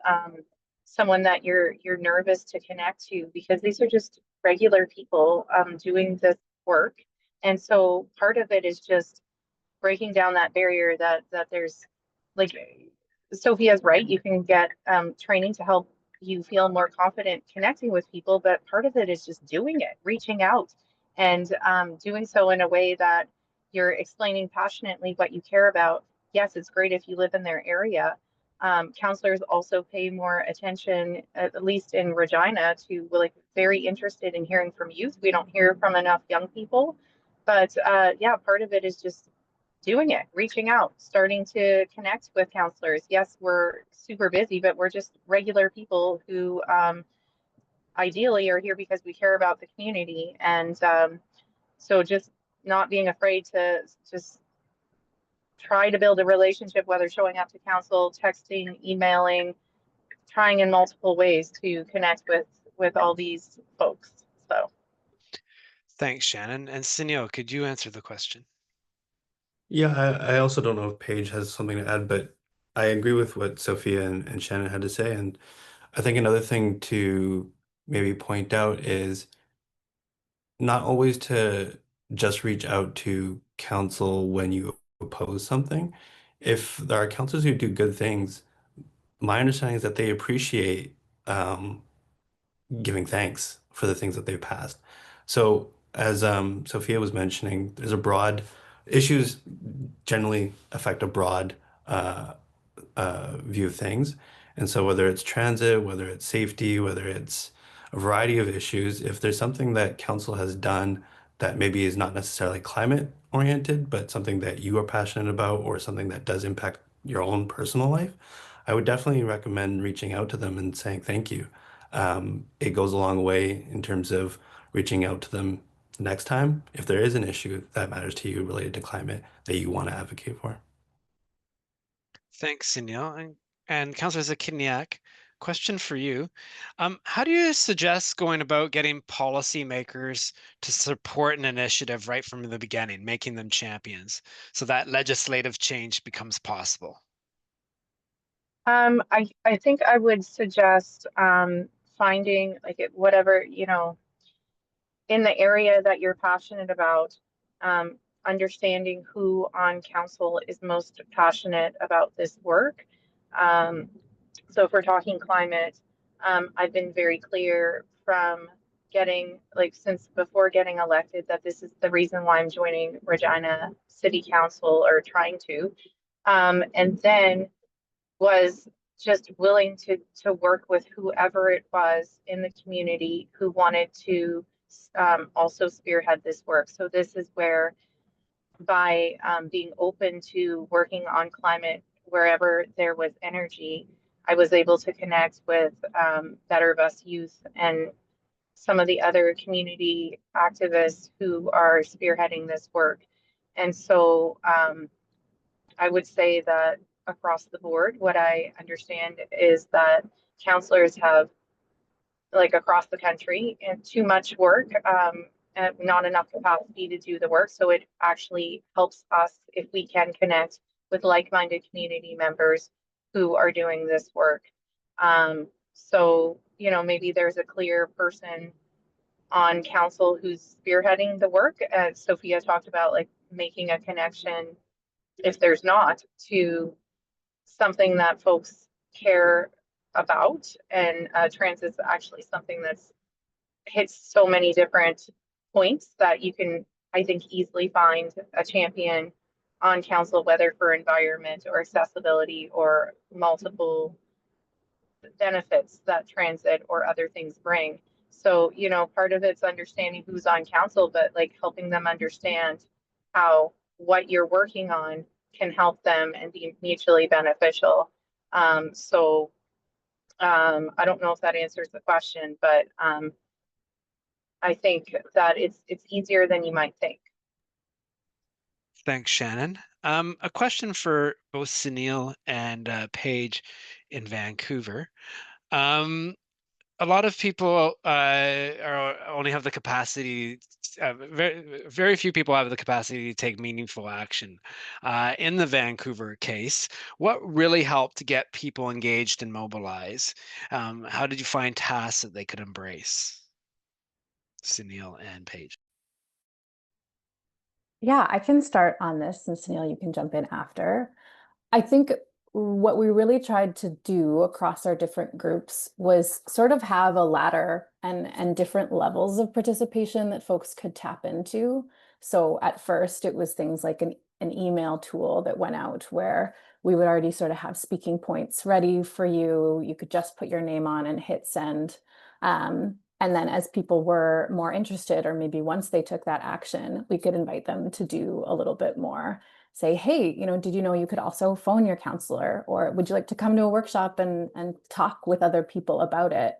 Speaker 5: someone that you're nervous to connect to, because these are just regular people doing this work. And so part of it is just breaking down that barrier that there's, like Sophia's right, you can get training to help you feel more confident connecting with people, but part of it is just doing it, reaching out, and doing so in a way that you're explaining passionately what you care about. Yes, it's great if you live in their area. Counselors also pay more attention, at least in Regina, to like very interested in hearing from youth. We don't hear from enough young people, but yeah, part of it is just doing it, reaching out, starting to connect with counselors. Yes, we're super busy, but we're just regular people who ideally are here because we care about the community. And so just not being afraid to just try to build a relationship, whether showing up to council, texting, emailing, trying in multiple ways to connect with all these folks. So
Speaker 2: Thanks, Shannon. And Sunil, could you answer the question?
Speaker 6: Yeah, I also don't know if Paige has something to add, but I agree with what Sophia and Shannon had to say. And I think another thing to maybe point out is not always to just reach out to council when you oppose something. If there are councils who do good things, my understanding is that they appreciate giving thanks for the things that they've passed. So as Sophia was mentioning, there's a broad issues generally affect a broad uh, view of things. And so whether it's transit, whether it's safety, whether it's a variety of issues, if there's something that council has done that maybe is not necessarily climate oriented, but something that you are passionate about or something that does impact your own personal life, I would definitely recommend reaching out to them and saying thank you. It goes a long way in terms of reaching out to them next time if there is an issue that matters to you related to climate that you want to advocate for.
Speaker 2: Thanks, Sunil. And Councillor Zachidniak, question for you. How do you suggest going about getting policymakers to support an initiative right from the beginning, making them champions, so that legislative change becomes possible?
Speaker 5: I think I would suggest finding like whatever, you know, in the area that you're passionate about, understanding who on council is most passionate about this work. So if we're talking climate, I've been very clear from getting, like, since before getting elected, that this is the reason why I'm joining Regina City Council, or trying to. And then was just willing to work with whoever it was in the community who wanted to also spearhead this work. So this is where, by being open to working on climate wherever there was energy, I was able to connect with Better Bus Youth and some of the other community activists who are spearheading this work. And so I would say that across the board, what I understand is that counselors have, like across the country, and too much work and not enough capacity to do the work. So it actually helps us if we can connect with like-minded community members who are doing this work. So, you know, maybe there's a clear person on council who's spearheading the work. As Sophia talked about, like making a connection, if there's not, to something that folks care about. And transit is actually something that's hits so many different points that you can, I think, easily find a champion on council, whether for environment or accessibility or multiple benefits that transit or other things bring. So, you know, part of it's understanding who's on council, but like helping them understand how what you're working on can help them and be mutually beneficial. I don't know if that answers the question, but I think that it's easier than you might think.
Speaker 2: Thanks, Shannon. A question for both Sunil and Paige in Vancouver. A lot of people only have the capacity, very few people have the capacity to take meaningful action. In the Vancouver case, what really helped to get people engaged and mobilize? How did you find tasks that they could embrace? Sunil and Paige.
Speaker 7: Yeah, I can start on this, and Sunil, you can jump in after. I think what we really tried to do across our different groups was sort of have a ladder and different levels of participation that folks could tap into. So at first it was things like an email tool that went out where we would already sort of have speaking points ready for you. You could just put your name on and hit send. And then as people were more interested, or maybe once they took that action, we could invite them to do a little bit more. Say, hey, you know, did you know you could also phone your counselor? Or would you like to come to a workshop and talk with other people about it?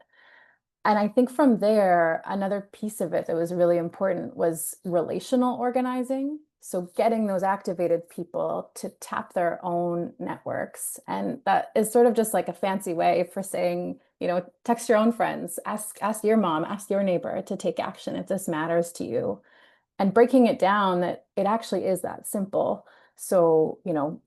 Speaker 7: And I think from there, another piece of it that was really important was relational organizing. So getting those activated people to tap their own networks. And that is sort of just like a fancy way for saying, you know, text your own friends, ask your mom, ask your neighbor to take action if this matters to you. And breaking it down that it actually is that simple. So, you know,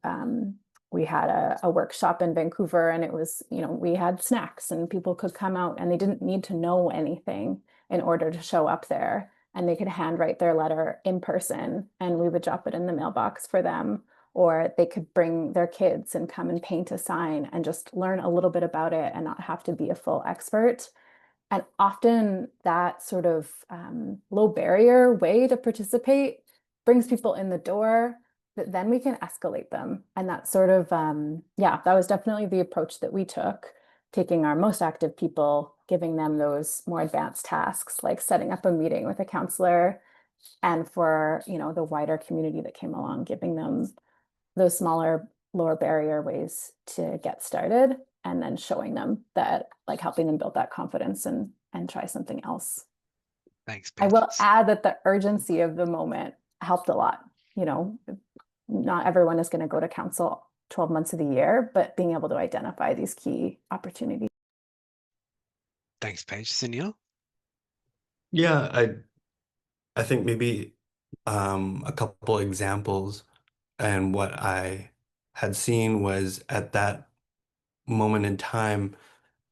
Speaker 7: we had a workshop in Vancouver, and it was, you know, we had snacks and people could come out and they didn't need to know anything in order to show up there. And they could handwrite their letter in person and we would drop it in the mailbox for them. Or they could bring their kids and come and paint a sign and just learn a little bit about it and not have to be a full expert. And often that sort of low barrier way to participate brings people in the door that then we can escalate them. And that sort of, yeah, that was definitely the approach that we took, taking our most active people, giving them those more advanced tasks, like setting up a meeting with a counselor, and for, you know, the wider community that came along, giving them those smaller, lower barrier ways to get started, and then showing them that, like helping them build that confidence and try something else.
Speaker 2: Thanks,
Speaker 7: I
Speaker 2: Paige.
Speaker 7: will add that the urgency of the moment helped a lot. You know, not everyone is going to go to council 12 months of the year, but being able to identify these key opportunities.
Speaker 2: Thanks, Paige. Sunil?
Speaker 6: Yeah, I think maybe a couple examples, and what I had seen was at that moment in time,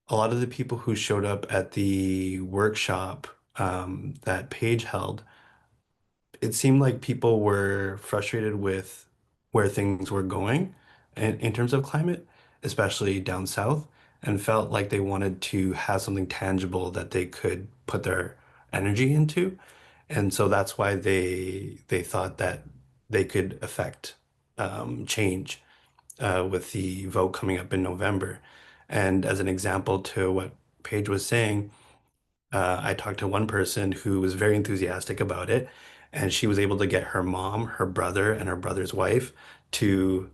Speaker 6: a lot of the people who showed up at the workshop that Paige held, it seemed like people were frustrated with where things were going in terms of climate, especially down south, and felt like they wanted to have something tangible that they could put their energy into. And so that's why they thought that they could affect change with the vote coming up in November. And as an example to what Paige was saying, I talked to one person who was very enthusiastic about it, and she was able to get her mom, her brother, and her brother's wife to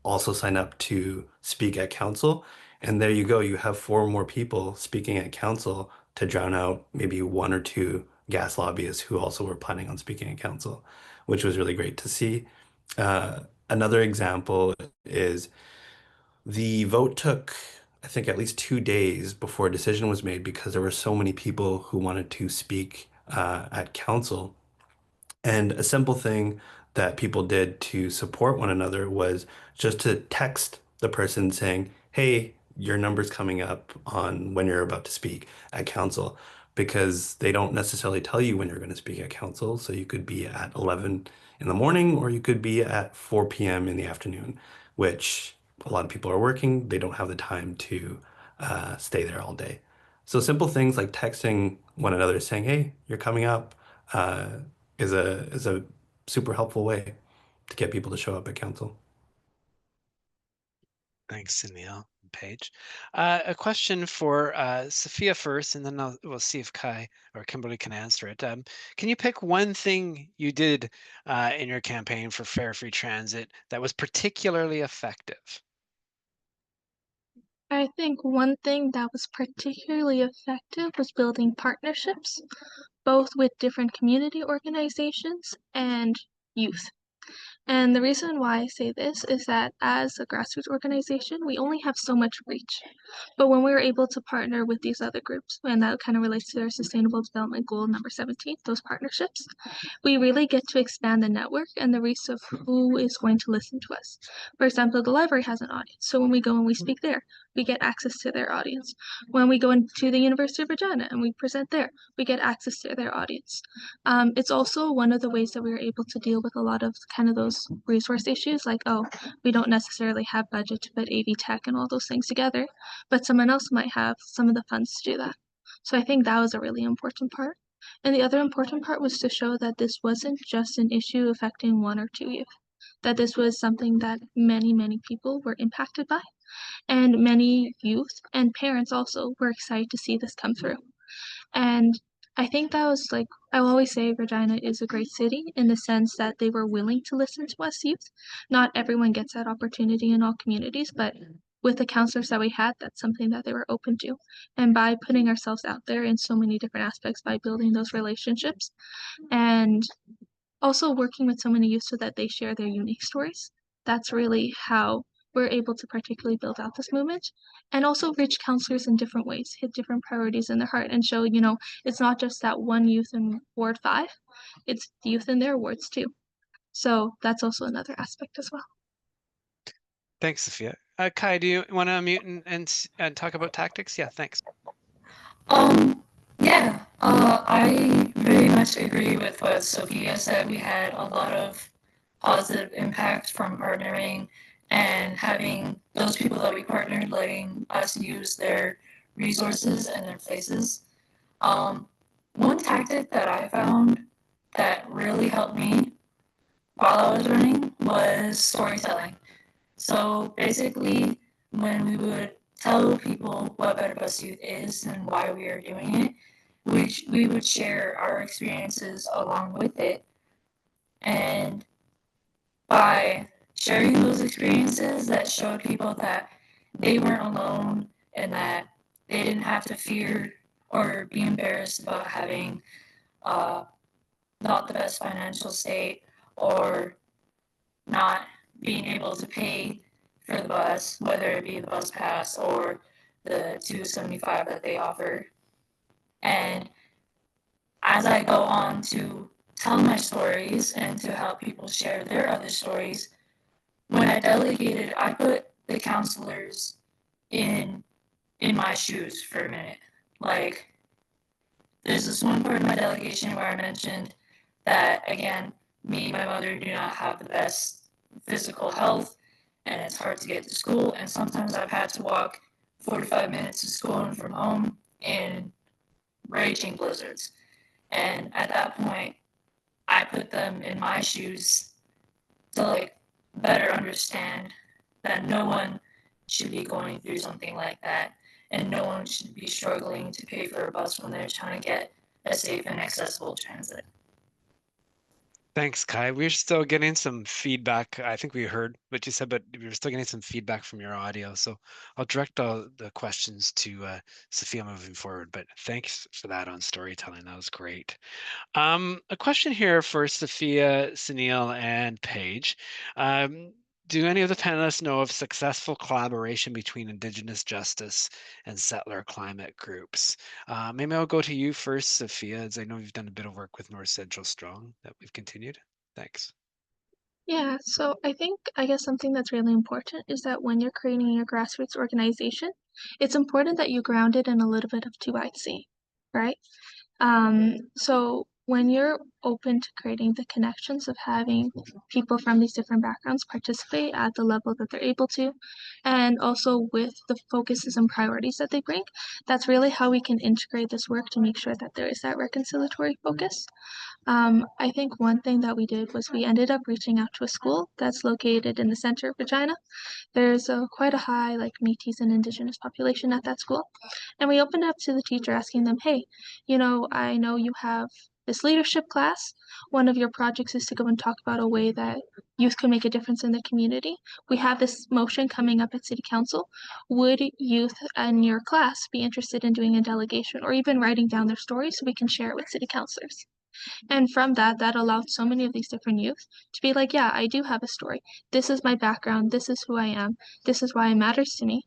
Speaker 6: also sign up to speak at council. And there you go, you have four more people speaking at council to drown out maybe one or two gas lobbyists who also were planning on speaking at council, which was really great to see. Another example is the vote took, I think, at least 2 days before a decision was made because there were so many people who wanted to speak at council. And a simple thing that people did to support one another was just to text the person saying, hey, your number's coming up on when you're about to speak at council, because they don't necessarily tell you when you're going to speak at council. So you could be at 11 in the morning or you could be at 4 p.m. in the afternoon, which a lot of people are working. They don't have the time to stay there all day. So simple things like texting one another saying, hey, you're coming up. Uh, is a super helpful way to get people to show up at council.
Speaker 2: Thanks, Sunil. Paige. A question for Sophia first, and then we'll see if Kai or Kimberly can answer it. Can you pick one thing you did in your campaign for Fare Free Transit that was particularly effective?
Speaker 3: I think one thing that was particularly effective was building partnerships, both with different community organizations and youth. And the reason why I say this is that as a grassroots organization, we only have so much reach. But when we were able to partner with these other groups, and that kind of relates to our Sustainable Development Goal number 17, those partnerships, we really get to expand the network and the reach of who is going to listen to us. For example, the library has an audience. So when we go and we speak there, we get access to their audience. When we go into the University of Regina and we present there, we get access to their audience. It's also one of the ways that we were able to deal with a lot of kind of those resource issues, like, oh, we don't necessarily have budget to put AV tech and all those things together, but someone else might have some of the funds to do that. So I think that was a really important part. And the other important part was to show that this wasn't just an issue affecting one or two youth, that this was something that many, many people were impacted by. And many youth and parents also were excited to see this come through. And I think that was like, I will always say Regina is a great city in the sense that they were willing to listen to us youth. Not everyone gets that opportunity in all communities, but with the counselors that we had, that's something that they were open to. And by putting ourselves out there in so many different aspects, by building those relationships and also working with so many youth so that they share their unique stories, that's really how we're able to particularly build out this movement and also reach counselors in different ways, hit different priorities in their heart and show, it's not just that one youth in Ward 5, it's the youth in their wards too. So that's also another aspect as well.
Speaker 2: Thanks, Sophia. Kai, do you want to unmute and talk about tactics? Yeah, thanks.
Speaker 4: Yeah, I very much agree with what Sophia said. We had a lot of positive impact from partnering and having those people that we partnered letting us use their resources and their places. One tactic that I found that really helped me while I was running was storytelling. So basically, when we would tell people what Better Bus Youth is and why we are doing it, we would share our experiences along with it. And by sharing those experiences, that showed people that they weren't alone and that they didn't have to fear or be embarrassed about having not the best financial state or not being able to pay for the bus, whether it be the bus pass or the $275 that they offer. And as I go on to tell my stories and to help people share their other stories, when I delegated, I put the counselors in my shoes for a minute. Like, there's this one part of my delegation where I mentioned that, again, me and my mother do not have the best physical health, and it's hard to get to school, and sometimes I've had to walk 45 minutes to school and from home in raging blizzards. And at that point, I put them in my shoes to better understand that no one should be going through something like that, and no one should be struggling to pay for a bus when they're trying to get a safe and accessible transit.
Speaker 2: Thanks, Kai. We're still getting some feedback. I think we heard what you said, but we're still getting some feedback from your audio. So I'll direct all the questions to Sophia moving forward. But thanks for that on storytelling. That was great. A question here for Sophia, Sunil, and Paige. Do any of the panelists know of successful collaboration between Indigenous justice and settler climate groups? Maybe I'll go to you first, Sophia, as I know you've done a bit of work with North Central Strong that we've continued. Thanks.
Speaker 3: Yeah, so I guess something that's really important is that when you're creating a grassroots organization, it's important that you ground it in a little bit of 2IC, right? So when you're open to creating the connections of having people from these different backgrounds participate at the level that they're able to, and also with the focuses and priorities that they bring, that's really how we can integrate this work to make sure that there is that reconciliatory focus. I think one thing that we did was we ended up reaching out to a school that's located in the center of Regina. There's quite a high like Métis and Indigenous population at that school. And we opened up to the teacher asking them, hey, I know you have this leadership class. One of your projects is to go and talk about a way that youth can make a difference in the community. We have this motion coming up at City Council. Would youth in your class be interested in doing a delegation or even writing down their story so we can share it with city councilors? And from that allowed so many of these different youth to be like, yeah, I do have a story. This is my background. This is who I am. This is why it matters to me.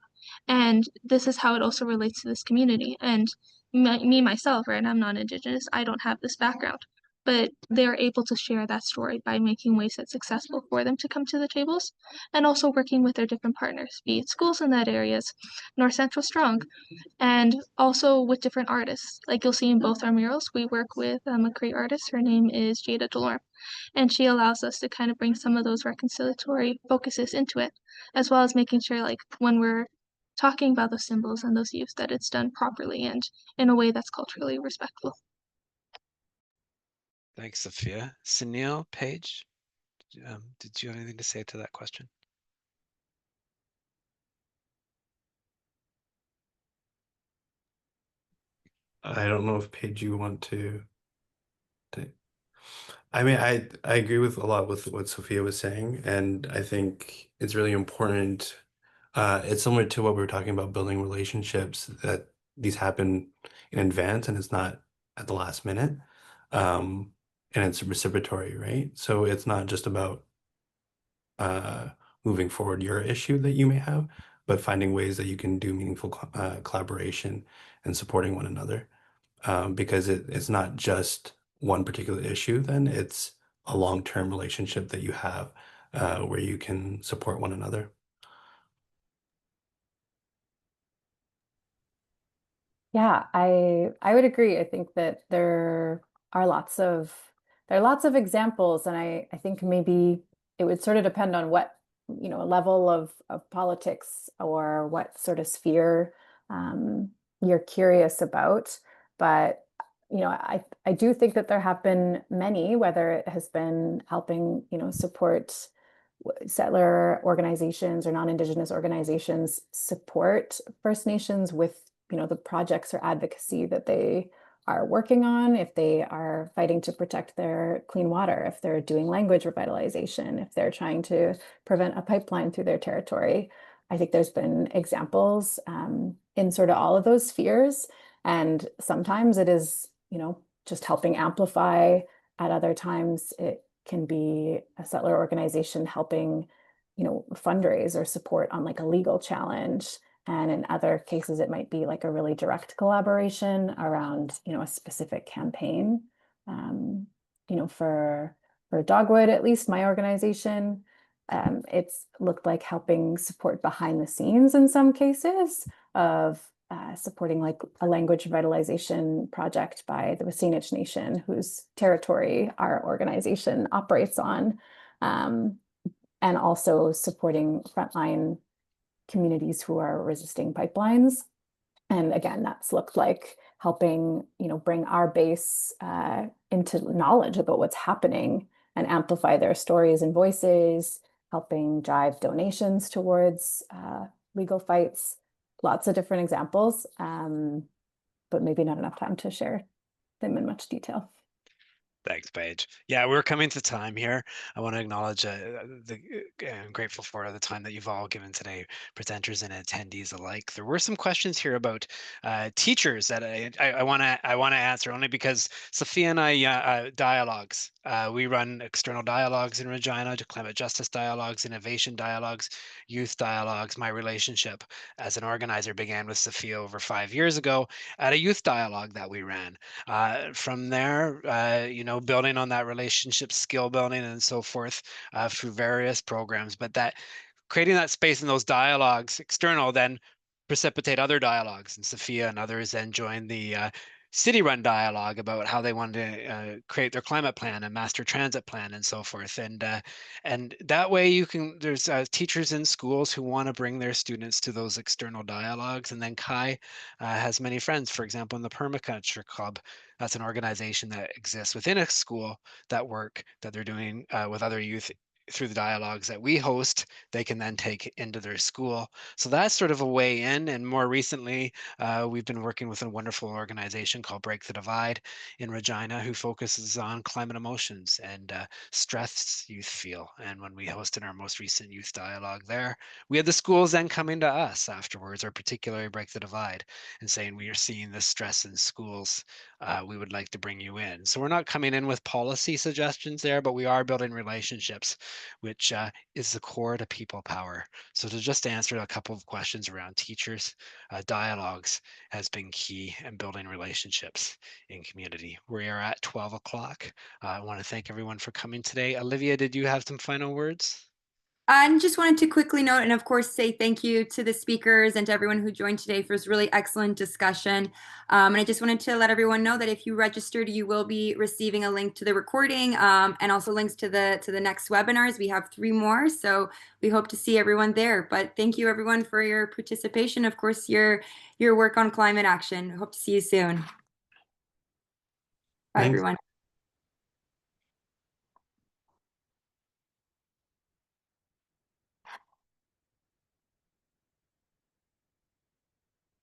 Speaker 3: And this is how it also relates to this community. And me, myself, right? I'm not Indigenous. I don't have this background. But they're able to share that story by making ways that's successful for them to come to the tables and also working with their different partners, be it schools in that areas, North Central Strong, and also with different artists. Like you'll see in both our murals, we work with a great artist. Her name is Jada Delorme, and she allows us to kind of bring some of those reconciliatory focuses into it, as well as making sure like when we're talking about those symbols and those youths that it's done properly and in a way that's culturally respectful.
Speaker 2: Thanks, Sophia. Sunil, Paige, did you have anything to say to that question?
Speaker 6: I don't know if Paige, you want to. I mean, I agree with a lot with what Sophia was saying, and I think it's really important. It's similar to what we were talking about, building relationships, that these happen in advance and it's not at the last minute. And it's reciprocatory, right? So it's not just about moving forward your issue that you may have, but finding ways that you can do meaningful collaboration and supporting one another. Because it's not just one particular issue, then it's a long-term relationship that you have where you can support one another.
Speaker 7: Yeah, I would agree. I think that there are lots of examples, and I think maybe it would sort of depend on what, level of politics or what sort of sphere you're curious about. But I do think that there have been many, whether it has been helping, support settler organizations or non-Indigenous organizations support First Nations with, the projects or advocacy that they are working on, if they are fighting to protect their clean water, if they're doing language revitalization, if they're trying to prevent a pipeline through their territory. I think there's been examples in sort of all of those spheres. And sometimes it is, just helping amplify. At other times, it can be a settler organization helping, fundraise or support on like a legal challenge. And in other cases, it might be like a really direct collaboration around, a specific campaign. For Dogwood, at least my organization, it's looked like helping support behind the scenes in some cases of supporting like a language revitalization project by the Wasinich Nation, whose territory our organization operates on, and also supporting frontline communities who are resisting pipelines. And again, that's looked like helping, bring our base into knowledge about what's happening and amplify their stories and voices, helping drive donations towards legal fights. Lots of different examples, but maybe not enough time to share them in much detail.
Speaker 2: Thanks, Paige. Yeah, we're coming to time here. I want to acknowledge I'm grateful for the time that you've all given today, presenters and attendees alike. There were some questions here about teachers that I want to answer, only because Sophia and I dialogues. We run external dialogues in Regina, to climate justice dialogues, innovation dialogues, youth dialogues. My relationship as an organizer began with Sophia over 5 years ago at a youth dialogue that we ran. From there, building on that relationship, skill building, and so forth through various programs. But that creating that space in those dialogues, external, then precipitate other dialogues. And Sophia and others then join the city-run dialogue about how they want to create their climate plan and master transit plan and so forth. And that way you can, there's teachers in schools who want to bring their students to those external dialogues. And then Kai has many friends, for example, in the Permaculture Club. That's an organization that exists within a school that they're doing with other youth through the dialogues that we host, they can then take into their school. So that's sort of a way in. And more recently, we've been working with a wonderful organization called Break the Divide in Regina, who focuses on climate emotions and stress youth feel. And when we hosted our most recent youth dialogue there, we had the schools then coming to us afterwards, or particularly Break the Divide, and saying, we are seeing this stress in schools. We would like to bring you in. So we're not coming in with policy suggestions there, but we are building relationships, which is the core to people power. So to just answer a couple of questions around teachers, dialogues has been key in building relationships in community. We are at 12 o'clock. I want to thank everyone for coming today. Olivia, did you have some final words?
Speaker 1: I just wanted to quickly note, and of course, say thank you to the speakers and to everyone who joined today for this really excellent discussion. And I just wanted to let everyone know that if you registered, you will be receiving a link to the recording and also links to the next webinars. We have 3 more, so we hope to see everyone there. But thank you, everyone, for your participation. Of course, your work on climate action. Hope to see you soon. Bye,
Speaker 6: Thanks.
Speaker 1: everyone.